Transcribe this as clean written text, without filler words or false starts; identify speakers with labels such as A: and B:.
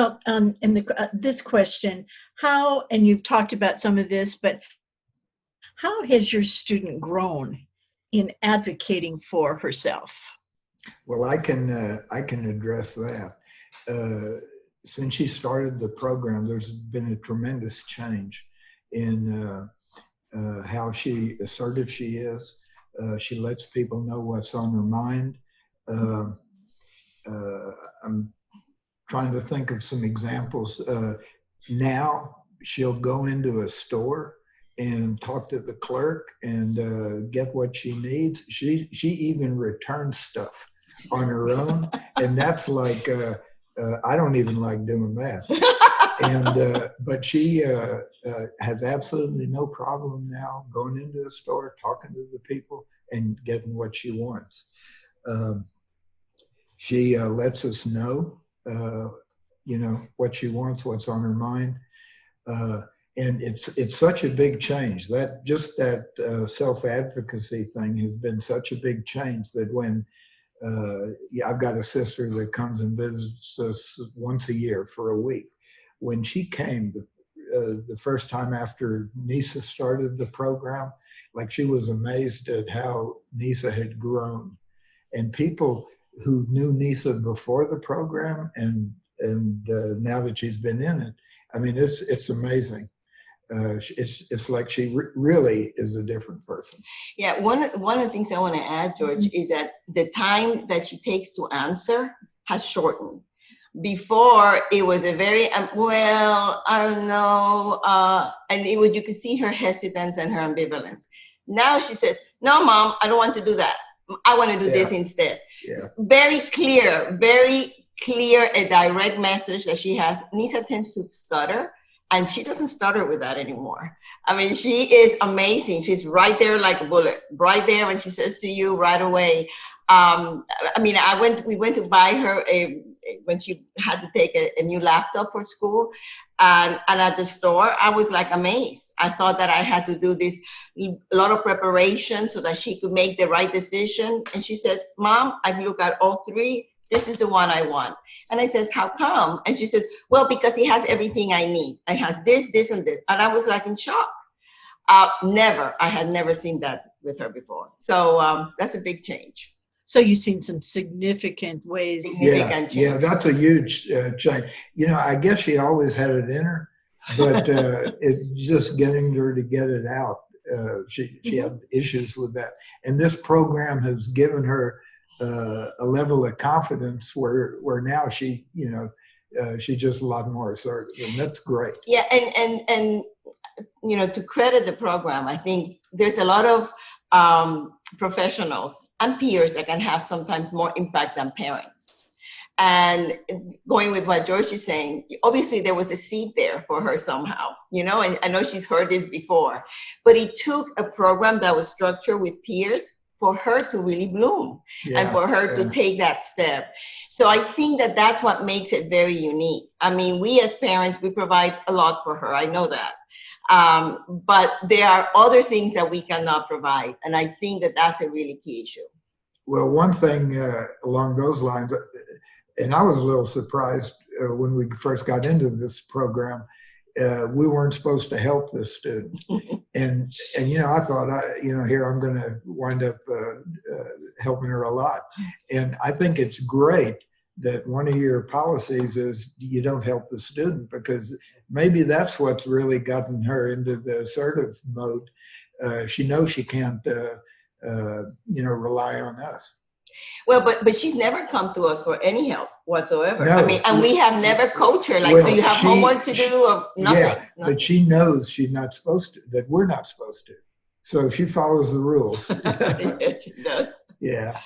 A: Well, in this question, how, and you've talked about some of this, but how has your student grown in advocating for herself?
B: Well, I can address that. Since she started the program, there's been a tremendous change in how assertive she is. She lets people know what's on her mind. I'm trying to think of some examples. Now she'll go into a store and talk to the clerk and get what she needs. She even returns stuff on her own, and that's like I don't even like doing that. And but she has absolutely no problem now going into a store, talking to the people, and getting what she wants. She lets us know, what she wants, what's on her mind. And it's such a big change. That self-advocacy thing has been such a big change that when I've got a sister that comes and visits us once a year for a week. When she came the first time after Nisa started the program, like she was amazed at how Nisa had grown. And people who knew Nisa before the program and now that she's been in it, I mean, it's amazing. It's like she really is a different person.
C: Yeah, one of the things I want to add, George, is that the time that she takes to answer has shortened. Before, it was a very, well, I don't know, and you could see her hesitance and her ambivalence. Now she says, no, Mom, I don't want to do that. I want to do this instead. Yeah. Very clear, a direct message that she has. Nisa tends to stutter, and she doesn't stutter with that anymore. I mean, she is amazing. She's right there like a bullet, right there when she says to you right away. We went to buy her when she had to take a new laptop for school. And at the store, I was like amazed. I thought that I had to do a lot of preparation so that she could make the right decision. And she says, Mom, I've looked at all three. This is the one I want. And I says, how come? And she says, well, because he has everything I need. It has this, this, and this. And I was like in shock. I had never seen that with her before. So that's a big change.
A: So you've seen some significant ways.
B: Yeah, that's a huge change. I guess she always had it in her, but it just getting her to get it out. She had issues with that. And this program has given her a level of confidence where now she, she's just a lot more assertive, and that's great.
C: Yeah, and to credit the program, I think there's a lot of professionals and peers that can have sometimes more impact than parents. And going with what George is saying, obviously there was a seed there for her somehow, and I know she's heard this before, but it took a program that was structured with peers for her to really bloom and for her to take that step. So I think that that's what makes it very unique. I mean, we as parents, we provide a lot for her. I know that. But there are other things that we cannot provide. And I think that that's a really key issue.
B: Well, one thing along those lines, and I was a little surprised when we first got into this program, we weren't supposed to help this student. and I thought, here I'm going to wind up helping her a lot. And I think it's great that one of your policies is you don't help the student, because maybe that's what's really gotten her into the assertive mode. She knows she can't, rely on us.
C: Well, but she's never come to us for any help whatsoever. No, and we have never coached her. Like, do you have homework to do or nothing?
B: Yeah, nothing. But she knows she's not supposed to, that we're not supposed to. So she follows the rules.
C: Yeah, she does.
B: Yeah.